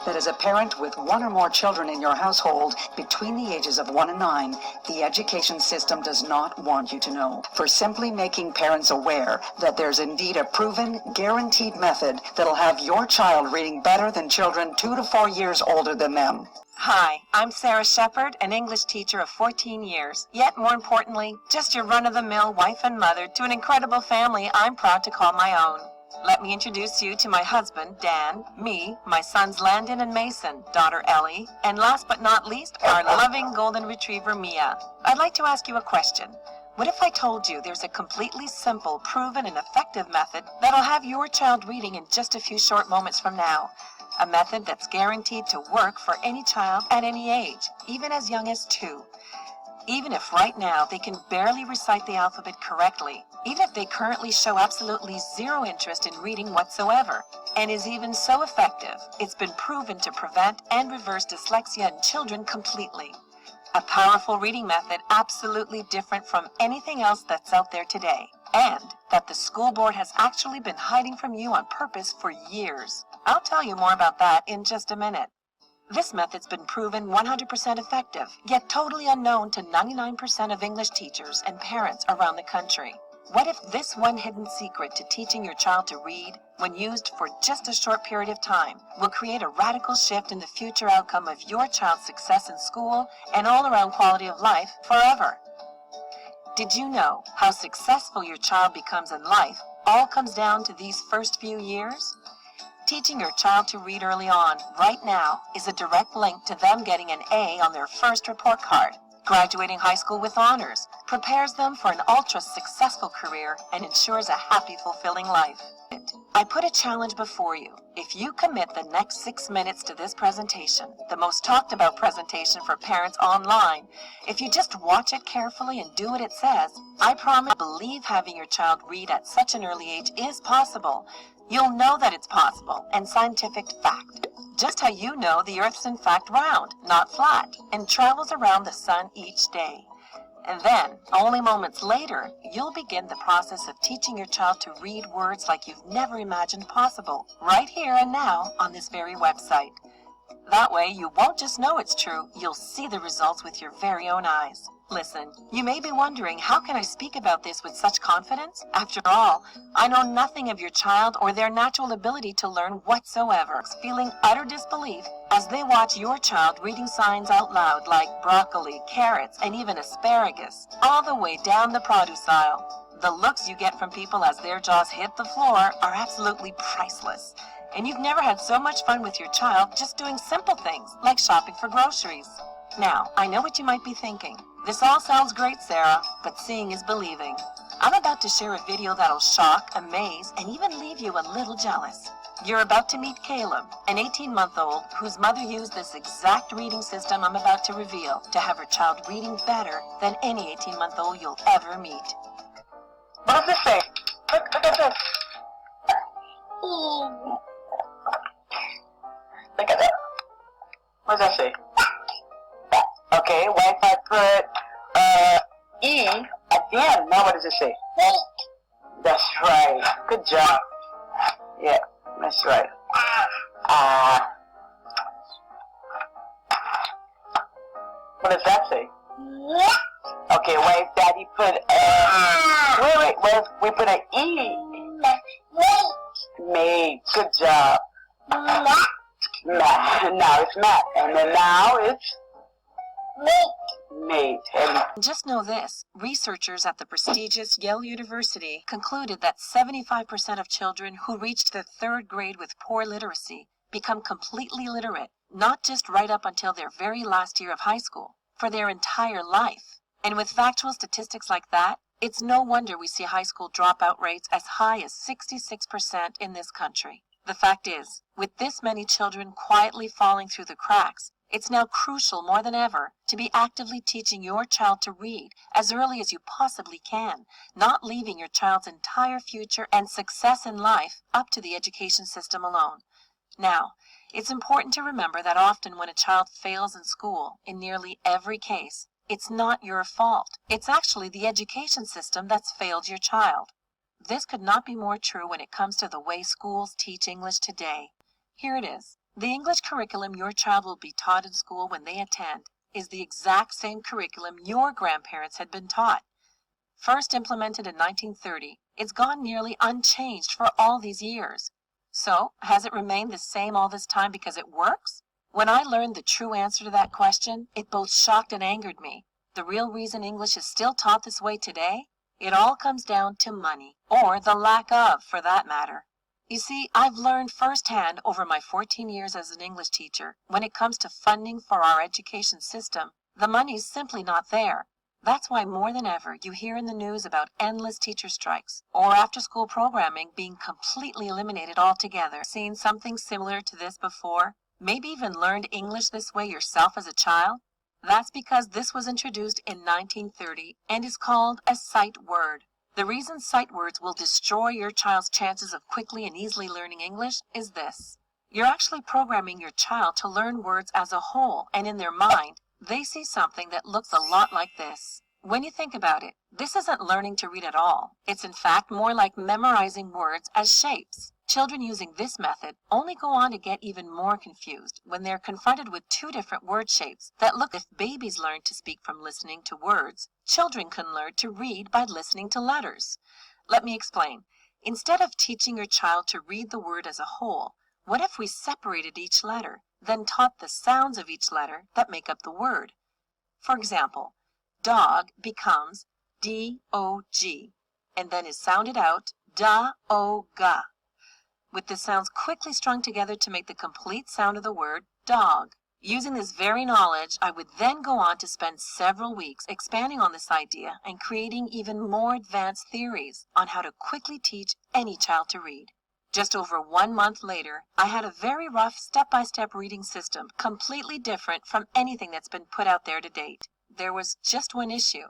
that as a parent with one or more children in your household between the ages of 1 and 9, the education system does not want you to know. For simply making parents aware that there's indeed a proven, guaranteed method that'll have your child reading better than children 2 to 4 years older than them. Hi, I'm Sarah Shepard, an English teacher of 14 years, yet more importantly, just your run-of-the-mill wife and mother to an incredible family I'm proud to call my own. Let me introduce you to my husband, Dan, me, my sons Landon and Mason, daughter Ellie, and last but not least, our loving golden retriever, Mia. I'd like to ask you a question. What if I told you there's a completely simple, proven, and effective method that'll have your child reading in just a few short moments from now? A method that's guaranteed to work for any child at any age, even as young as 2. Even if right now they can barely recite the alphabet correctly, even if they currently show absolutely zero interest in reading whatsoever, and is even so effective, it's been proven to prevent and reverse dyslexia in children completely. A powerful reading method absolutely different from anything else that's out there today, and that the school board has actually been hiding from you on purpose for years. I'll tell you more about that in just a minute. This method's been proven 100% effective, yet totally unknown to 99% of English teachers and parents around the country. What if this one hidden secret to teaching your child to read, when used for just a short period of time, will create a radical shift in the future outcome of your child's success in school and all-around quality of life forever? Did you know how successful your child becomes in life all comes down to these first few years? Teaching your child to read early on, right now, is a direct link to them getting an A on their first report card. Graduating high school with honors prepares them for an ultra-successful career and ensures a happy, fulfilling life. I put a challenge before you. If you commit the next 6 minutes to this presentation, the most talked about presentation for parents online, if you just watch it carefully and do what it says, I promise to believe having your child read at such an early age is possible. You'll know that it's possible, and scientific fact. Just how you know the Earth's in fact round, not flat, and travels around the sun each day. And then, only moments later, you'll begin the process of teaching your child to read words like you've never imagined possible, right here and now on this very website. That way, you won't just know it's true, you'll see the results with your very own eyes. Listen, you may be wondering, how can I speak about this with such confidence? After all, I know nothing of your child or their natural ability to learn whatsoever, feeling utter disbelief as they watch your child reading signs out loud like broccoli, carrots, and even asparagus, all the way down the produce aisle. The looks you get from people as their jaws hit the floor are absolutely priceless. And you've never had so much fun with your child just doing simple things like shopping for groceries. Now, I know what you might be thinking. This all sounds great, Sarah, but seeing is believing. I'm about to share a video that'll shock, amaze, and even leave you a little jealous. You're about to meet Caleb, an 18-month-old whose mother used this exact reading system I'm about to reveal to have her child reading better than any 18-month-old you'll ever meet. What does this say? Look at this. Look at that. What does that say? Okay, what if I put E at the end? Now what does it say? That's right. Good job. Yeah, that's right. What does that say? Okay, what if Daddy put wait, what if we put an E? Made. Good job. Matt. Now it's Matt. And then now it's mate. Just know this, researchers at the prestigious Yale University concluded that 75% of children who reached the 3rd grade with poor literacy become completely literate, not just right up until their very last year of high school, for their entire life. And with factual statistics like that, it's no wonder we see high school dropout rates as high as 66% in this country. The fact is, with this many children quietly falling through the cracks, it's now crucial more than ever to be actively teaching your child to read as early as you possibly can, not leaving your child's entire future and success in life up to the education system alone. Now, it's important to remember that often when a child fails in school, in nearly every case, it's not your fault. It's actually the education system that's failed your child. This could not be more true when it comes to the way schools teach English today. Here it is. The English curriculum your child will be taught in school when they attend is the exact same curriculum your grandparents had been taught. First implemented in 1930, it's gone nearly unchanged for all these years. So, has it remained the same all this time because it works? When I learned the true answer to that question, it both shocked and angered me. The real reason English is still taught this way today? It all comes down to money, or the lack of, for that matter. You see, I've learned firsthand over my 14 years as an English teacher, when it comes to funding for our education system, the money's simply not there. That's why more than ever you hear in the news about endless teacher strikes, or after-school programming being completely eliminated altogether. Seen something similar to this before? Maybe even learned English this way yourself as a child? That's because this was introduced in 1930 and is called a sight word. The reason sight words will destroy your child's chances of quickly and easily learning English is this. You're actually programming your child to learn words as a whole, and in their mind, they see something that looks a lot like this. When you think about it, this isn't learning to read at all. It's in fact more like memorizing words as shapes. Children using this method only go on to get even more confused when they're confronted with two different word shapes that look. If babies learn to speak from listening to words, children can learn to read by listening to letters. Let me explain. Instead of teaching your child to read the word as a whole, what if we separated each letter, then taught the sounds of each letter that make up the word? For example, dog becomes D-O-G, and then is sounded out da-o-ga, with the sounds quickly strung together to make the complete sound of the word dog. Using this very knowledge, I would then go on to spend several weeks expanding on this idea and creating even more advanced theories on how to quickly teach any child to read. Just over 1 month later, I had a very rough step-by-step reading system, completely different from anything that's been put out there to date. There was just one issue.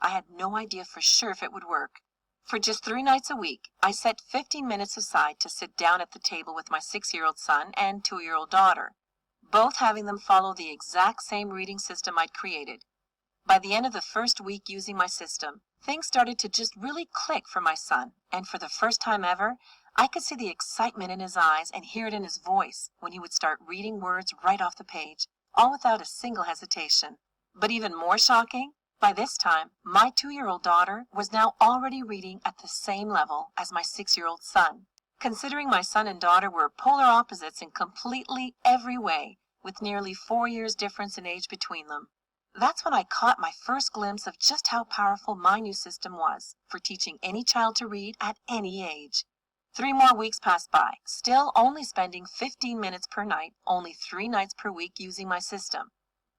I had no idea for sure if it would work. For just 3 nights a week, I set 15 minutes aside to sit down at the table with my 6-year-old son and 2-year-old daughter, both having them follow the exact same reading system I'd created. By the end of the first week using my system, things started to just really click for my son, and for the first time ever, I could see the excitement in his eyes and hear it in his voice when he would start reading words right off the page, all without a single hesitation. But even more shocking, by this time, my 2-year-old daughter was now already reading at the same level as my 6-year-old son. Considering my son and daughter were polar opposites in completely every way, with nearly 4 years difference in age between them. That's when I caught my first glimpse of just how powerful my new system was for teaching any child to read at any age. 3 more weeks passed by, still only spending 15 minutes per night, only 3 nights per week using my system.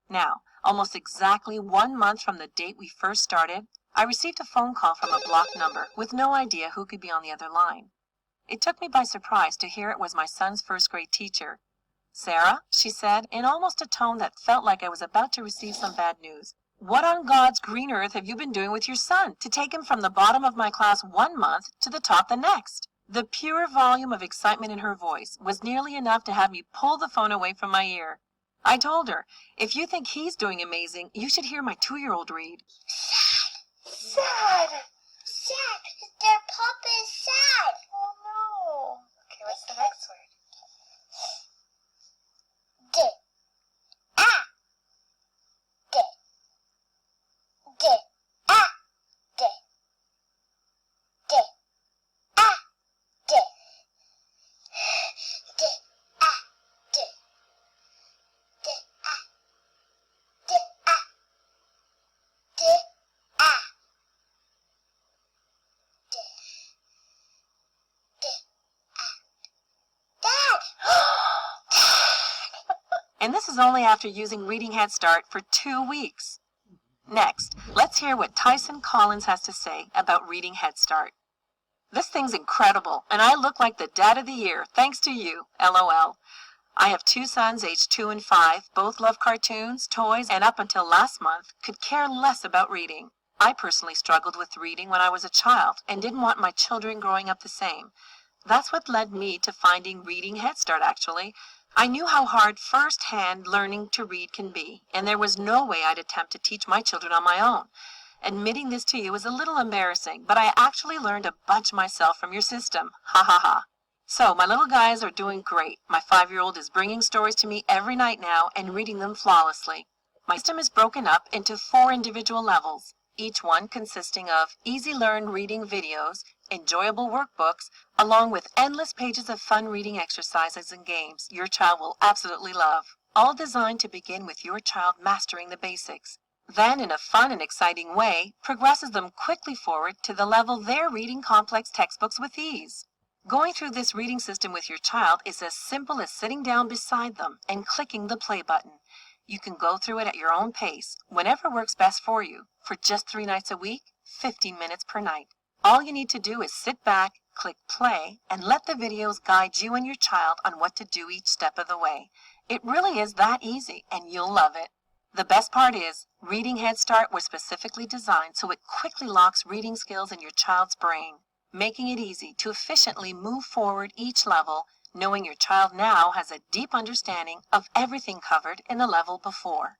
Now, almost exactly 1 month from the date we first started, I received a phone call from a blocked number with no idea who could be on the other line. It took me by surprise to hear it was my son's first-grade teacher. "Sarah," she said, in almost a tone that felt like I was about to receive some bad news, "what on God's green earth have you been doing with your son to take him from the bottom of my class 1 month to the top the next?" The pure volume of excitement in her voice was nearly enough to have me pull the phone away from my ear. I told her, "If you think he's doing amazing, you should hear my 2-year-old read." Sad. Sad. Their papa is sad. Oh no. Okay, what's the next word? D. Ah. D. D. Ah. D. D. Ah. D. D. Ah. D. D. Ah. D. Ah. D. Ah. Dad! And this is only after using Reading Head Start for 2 weeks. Next, let's hear what Tyson Collins has to say about Reading Head Start. "This thing's incredible, and I look like the dad of the year, thanks to you, LOL. I have 2 sons aged 2 and 5, both love cartoons, toys, and up until last month, could care less about reading. I personally struggled with reading when I was a child and didn't want my children growing up the same. That's what led me to finding Reading Head Start, actually. I knew how hard first-hand learning to read can be, and there was no way I'd attempt to teach my children on my own. Admitting this to you is a little embarrassing, but I actually learned a bunch myself from your system. Ha ha ha. So my little guys are doing great. My 5-year-old is bringing stories to me every night now and reading them flawlessly. My system is broken up into 4 individual levels, each one consisting of easy learn reading videos, enjoyable workbooks, along with endless pages of fun reading exercises and games your child will absolutely love, all designed to begin with your child mastering the basics. Then, in a fun and exciting way, progresses them quickly forward to the level they're reading complex textbooks with ease. Going through this reading system with your child is as simple as sitting down beside them and clicking the play button. You can go through it at your own pace, whenever works best for you, for just 3 nights a week, 15 minutes per night. All you need to do is sit back, click play, and let the videos guide you and your child on what to do each step of the way. It really is that easy, and you'll love it. The best part is, Reading Head Start was specifically designed so it quickly locks reading skills in your child's brain, making it easy to efficiently move forward each level, knowing your child now has a deep understanding of everything covered in the level before.